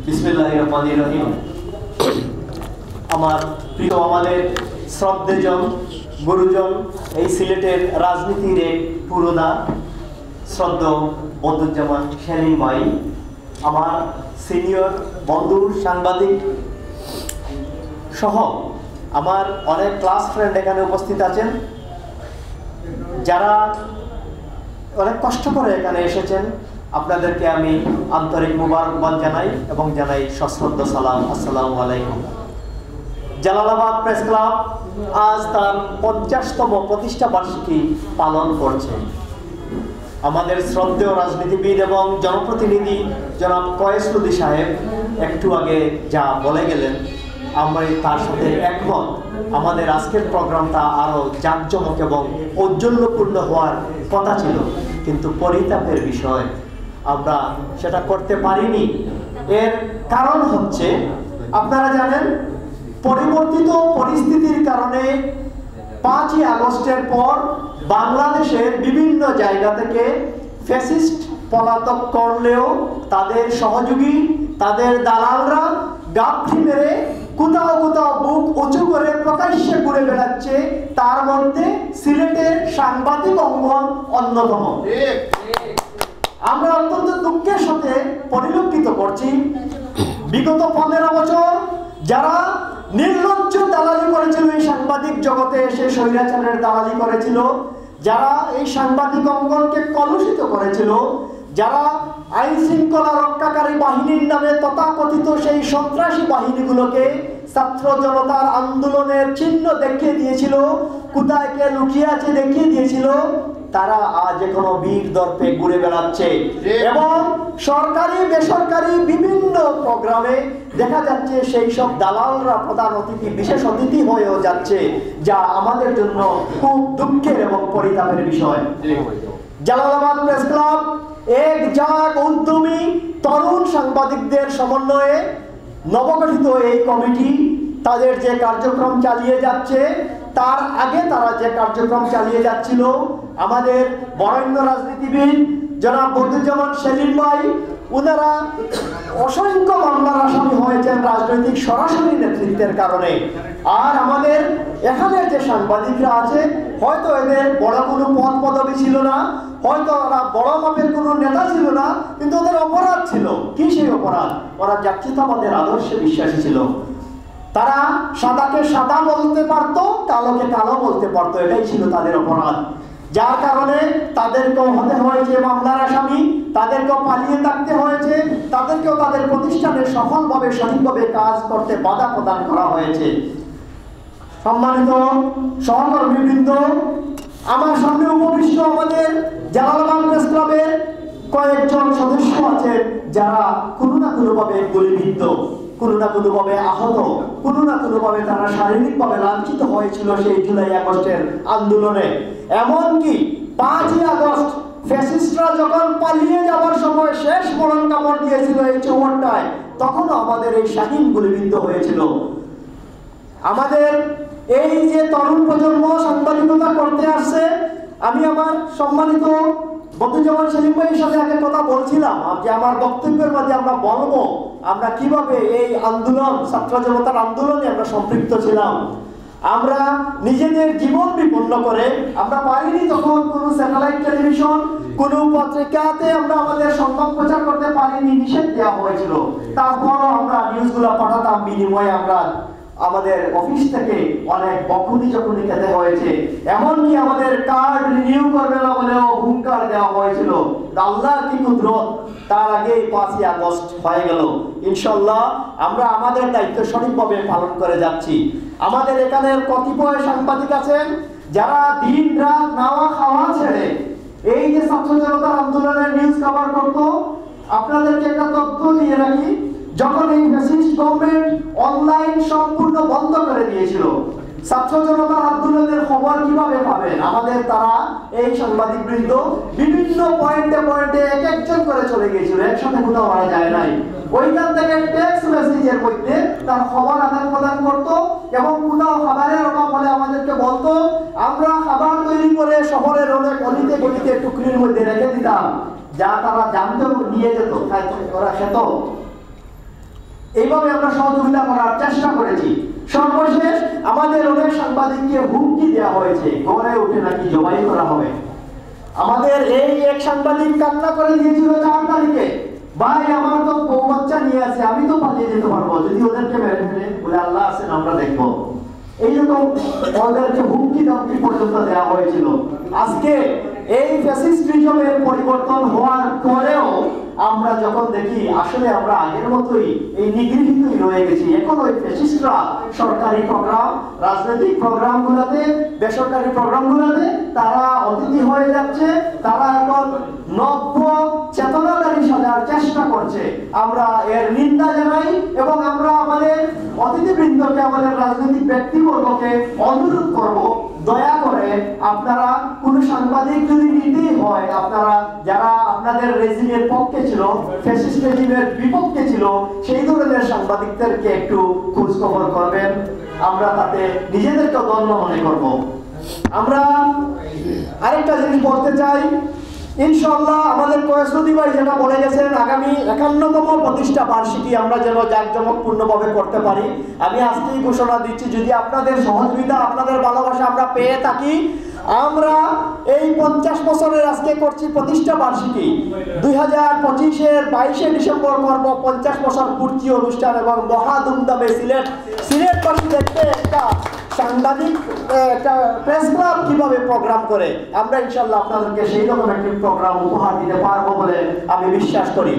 বিসমিল্লাহির রহমানির রহিম। আমার প্রিয় আমাদের শ্রদ্ধেজন গুরুজন, এই সিলেটের রাজনীতির এক পুরোধা শ্রদ্ধেয় বদরুজ্জামান সেলিম ভাই, আমার সিনিয়র বন্ধু সাংবাদিক সহ আমার অনেক ক্লাস ফ্রেন্ড এখানে উপস্থিত আছেন, যারা অনেক কষ্ট করে এখানে এসেছেন। আপনাদেরকে আমি আন্তরিক মুবারকবাদ জানাই এবং জানাই সশ্রদ্ধ সালাম। আসসালামু আলাইকুম। জালালাবাদ প্রেস ক্লাব আজ তার 50তম প্রতিষ্ঠা বার্ষিকী পালন করছে। আমাদের শ্রদ্ধেয় রাজনীতিবিদ এবং জনপ্রতিনিধি জনাব কয়েসুদ্দি সাহেব একটু আগে যা বলে গেলেন, আমরা তার সাথে একমত। আমাদের আজকের প্রোগ্রামটা আরও জাঁকজমক এবং ঔজ্জ্বল্যপূর্ণ হওয়ার কথা ছিল, কিন্তু পরিতাপের বিষয় আমরা সেটা করতে পারিনি। এর কারণ হচ্ছে, আপনারা জানেন, পরিবর্তিত পরিস্থিতির কারণে 5ই আগস্টের পর বাংলাদেশের বিভিন্ন জায়গা থেকে ফ্যাসিস্ট পলাতক করলেও তাদের সহযোগী, তাদের দালালরা গাঁথি মেরে কোথাও কোথাও বুক উঁচু করে প্রকাশ্যে ঘুরে বেড়াচ্ছে। তার মধ্যে সিলেটের সাংবাদিক অঙ্গন অন্যতম। আমরা অত্যন্ত দুঃখের সাথে পরিলক্ষিত করছি, বিগত 15 বছর যারা নির্লজ্জ দালালি করেছিল এই সাংবাদিক জগতে এসে, স্বৈরাচারের দালালি করেছিল, যারা এই সাংবাদিক অঙ্গনকে কলুষিত করেছিল, যারা আইন শৃঙ্খলা রক্ষাকারী বাহিনীর নামে তথাকথিত সেই সন্ত্রাসী বাহিনীগুলোকে ছাত্র জনতার আন্দোলনের চিহ্ন দেখিয়ে দিয়েছিল, কোথায় কে লুকিয়ে আছে দেখিয়ে দিয়েছিল, তারা আজ এখনো বীর দর্পে ঘুরে বেড়াচ্ছে। এবং সরকারি বেসরকারি বিভিন্ন প্রোগ্রামে দেখা যাচ্ছে সেই সব দালালরা প্রধান অতিথি, বিশেষ অতিথি হয়েও যাচ্ছে, যা আমাদের জন্য খুব দুঃখের এবং পরিতাপের বিষয়। জালালাবাদ প্রেস ক্লাব এক জাগ উদ্যমী তরুণ সাংবাদিকদের সমন্বয়ে নবগঠিত এই কমিটি তাদের যে কার্যক্রম চালিয়ে যাচ্ছে, তার আগে তারা যে কার্যক্রম চালিয়ে যাচ্ছিল, আমাদের বরেণ্য রাজনীতিবিদ জনাব বদরুজ্জামান সেলিম ভাই, ওনারা অসংখ্য মামলার আসামি হয়েছেন রাজনৈতিক সরাসরি নেতৃত্বের কারণে। আর আমাদের এখানে যে সাংবাদিকরা আছে, হয়তো এদের বড় কোনো পদ পদবি ছিল না, হয়তো ওরা বড় মাপের কোনো নেতা ছিল না, কিন্তু ওদের অপরাধ ছিল। কি সেই অপরাধ? ওরা জাতীয়তাবাদের আদর্শে বিশ্বাসী ছিল। তারা সাদাকে সাদা বলতে পারতো, কালোকে কালো বলতে পারতো, এটাই ছিল তাদের অপরাধ। যার কারণে তাদেরকেও হতে হয়েছে মামলার আসামি, তাদেরকেও পালিয়ে থাকতে হয়েছে, তাদেরকেও তাদের প্রতিষ্ঠানে সফলভাবে সঠিকভাবে কাজ করতে বাধা প্রদান করা হয়েছে। সম্মানিত সহকর্মীবৃন্দ, আমার সামনে উপবিষ্ট আমাদের জালালাবাদ প্রেস ক্লাবের কয়েকজন সদস্য আছেন যারা কোনো না কোনোভাবে গুলিবিদ্ধ, কোনো না কোনোভাবে আহত, কোনো না কোনোভাবে তারা শারীরিকভাবে লাঞ্ছিত হয়েছিল সেই জুলাই আগস্টের আন্দোলনে। এমনকি 5ই আগস্ট ফ্যাসিস্টরা যখন পালিয়ে যাওয়ার সময় শেষ মরণ কামড় দিয়েছিল এই চৌহট্টায়, তখনও আমাদের এই শাহীন গুলিবিদ্ধ হয়েছিল। আমাদের এই যে তরুণ প্রজন্ম সাংবাদিকতা করতে আসছে, আমি আমার সম্মানিত বদরুজ্জামান সেলিম ভাইয়ের সাথে আগে কথা বলছিলাম যে আমার বক্তব্যের মাঝে আমরা বলবো আমরা কিভাবে এই আন্দোলন, ছাত্র জনতার আন্দোলনে আমরা সম্পৃক্ত ছিলাম। আমরা নিজেদের জীবন বিপন্ন করে, আমরা পারিনি তখন কোনো স্যাটেলাইট টেলিভিশন, কোনো পত্রিকাতে আমরা আমাদের সংবাদ প্রচার করতে পারিনি, নিষেধ দেওয়া হয়েছিল। তারপরও আমরা নিউজগুলো পাঠাতাম, বিনিময়ে আমরা আমাদের অফিস থেকে অনেক বকুনি যখনই খেতে হয়েছে, এমনকি আমাদের কার্ড রিনিউ করবে না বলেও হুঙ্কার দেওয়া হয়েছিল। আল্লাহর কি কুদরত, তার আগেই 5ই আগস্ট হয়ে গেল। ইনশাআল্লাহ আমরা আমাদের দায়িত্ব সঠিকভাবে পালন করে যাচ্ছি। আমাদের এখানের কতিপয় সাংবাদিক আছেন যারা দিন রাত নাওয়া খাওয়া ছেড়ে এই যে ছাত্র জনতার আন্দোলনের নিউজ কভার করতো। আপনাদেরকে একটা তথ্য দিয়ে রাখি, যখন এই ফ্যাসিস্ট গভর্নমেন্ট অনলাইন সম্পূর্ণ বন্ধ করে দিয়েছিল, ছাত্র জনতার আন্দোলনের খবর কিভাবে পাবেন? আমাদের তারা এই সাংবাদিকবৃন্দ বিভিন্ন পয়েন্টে পয়েন্টে এক একজন করে চলে গিয়েছিল, একসাথে কোথাও মারা যায় নাই। ওইখান থেকে টেক্সট মেসেজের মধ্যে তার খবর আদান প্রদান করতো এবং কোথাও খাবারের অভাব হলে আমাদেরকে বলতো, আমরা খাবার তৈরি করে শহরের অনেক অলিতে গলিতে টুকরির মধ্যে রেখে দিতাম, যা তারা জানতো নিয়ে যেত, ওরা খেত। এইভাবে আমরা সহযোগিতা করার চেষ্টা করেছি। সর্বশেষ আমাদের অনেক সাংবাদিককে হুমকি দেওয়া হয়েছে, ঘরে উঠে নাকি জবাই করা হবে। আমাদের এই এক সাংবাদিক কান্না করে দিয়েছিল 4 তারিখে, ভাই আমার তো বউ বাচ্চা নিয়ে আছে, আমি তো পালিয়ে যেতে পারবো, যদি ওদেরকে মেরে ফেলে, বলে আল্লাহ আছেন আমরা দেখবো। এইরকম ওদেরকে হুমকি ধমকি পর্যন্ত দেওয়া হয়েছিল। আজকে এই ফ্যাসিস্টিজমের পরিবর্তন হওয়ার পরেও আমরা যখন দেখি আসলে আমরা আগের মতোই এই নিগৃহীতই রয়ে গেছি। এখন ওই ফ্যাসিস্টরা সরকারি প্রোগ্রাম, রাজনৈতিক প্রোগ্রামগুলোতে, বেসরকারি প্রোগ্রামগুলোতে তারা অতিথি হয়ে যাচ্ছে। তারা এখন নব্য চেতনাধারী সাজার চেষ্টা করছে। আমরা এর নিন্দা জানাই এবং আমরা আমাদের অতিথিবৃন্দকে, আমাদের রাজনৈতিক ব্যক্তিবর্গকে অনুরোধ করব, দয়া করে আপনারা কোন সাংবাদিক যদি নিতেই হয়, আপনারা যারা আপনাদের রেজিমের পক্ষে ছিল, ফ্যাসিস্ট রেজিমের বিপক্ষে ছিল, সেই ধরনের সাংবাদিকদেরকে একটু খোঁজ খবর করবেন। আমরা তাতে নিজেদেরকে ধন্য মনে করব। আমরা আরেকটা জিনিস বলতে চাই, ইনশাআল্লাহ আমাদের কয়েসুদ্দি ভাই যেটা বলে গেছেন, আগামী 51তম প্রতিষ্ঠা বার্ষিকী আমরা যেন জাঁকজমকপূর্ণভাবে করতে পারি। আমি আজকেই ঘোষণা দিচ্ছি, যদি আপনাদের সহযোগিতা, আপনাদের ভালোবাসা আমরা পেয়ে থাকি, আমরা এই 50 বছরের আজকে করছি প্রতিষ্ঠা বার্ষিকী, 2025-এর 22শে ডিসেম্বর করব 50 বছর পূর্তি অনুষ্ঠান এবং মহা ধুমধামে সিলেটবাসী দেখতে একটা সাংবাদিক একটা প্রেস ক্লাব কিভাবে প্রোগ্রাম করে, আমরা ইনশাআল্লাহ আপনাদেরকে সেই রকম একটি প্রোগ্রাম উপহার দিতে পারবো বলে আমি বিশ্বাস করি।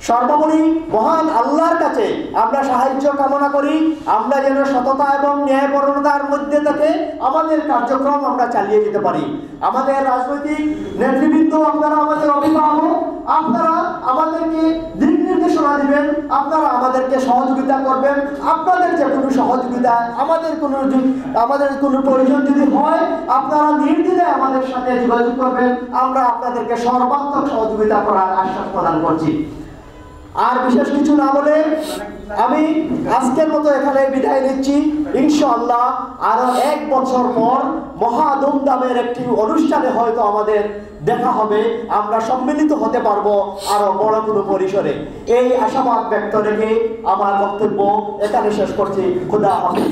সর্বোপরি মহান আল্লাহর কাছে আমরা সাহায্য কামনা করি, আমরা যেন সততা এবং ন্যায়পরায়ণতার মধ্যে থেকে আমাদের কার্যক্রম আমরা চালিয়ে যেতে পারি। আমাদের রাজনৈতিক নেতৃবৃন্দ, আপনারা আমাদের অভিভাবক, আপনারা আমাদেরকে দিক নির্দেশনা দিবেন, আপনারা আমাদেরকে সহযোগিতা করবেন। আপনাদের যে কোনো সহযোগিতা, আমাদের কোনো প্রয়োজন যদি হয়, আপনারা নির্দ্বিধায় আমাদের সাথে যোগাযোগ করবেন। আমরা আপনাদেরকে সর্বাত্মক সহযোগিতা করার আশ্বাস প্রদান করছি। আর বিশেষ কিছু না বলে আমি আজকের মতো এখানে বিদায় নিচ্ছি। ইনশাআল্লাহ আরো 1 বছর পর মহা ধুমধামের একটি অনুষ্ঠানে হয়তো আমাদের দেখা হবে, আমরা সম্মিলিত হতে পারবো আরো বড় কোনো পরিসরে। এই আশাবাদ ব্যক্ত রেখে আমার বক্তব্য এখানে শেষ করছি। খোদা হাফেজ।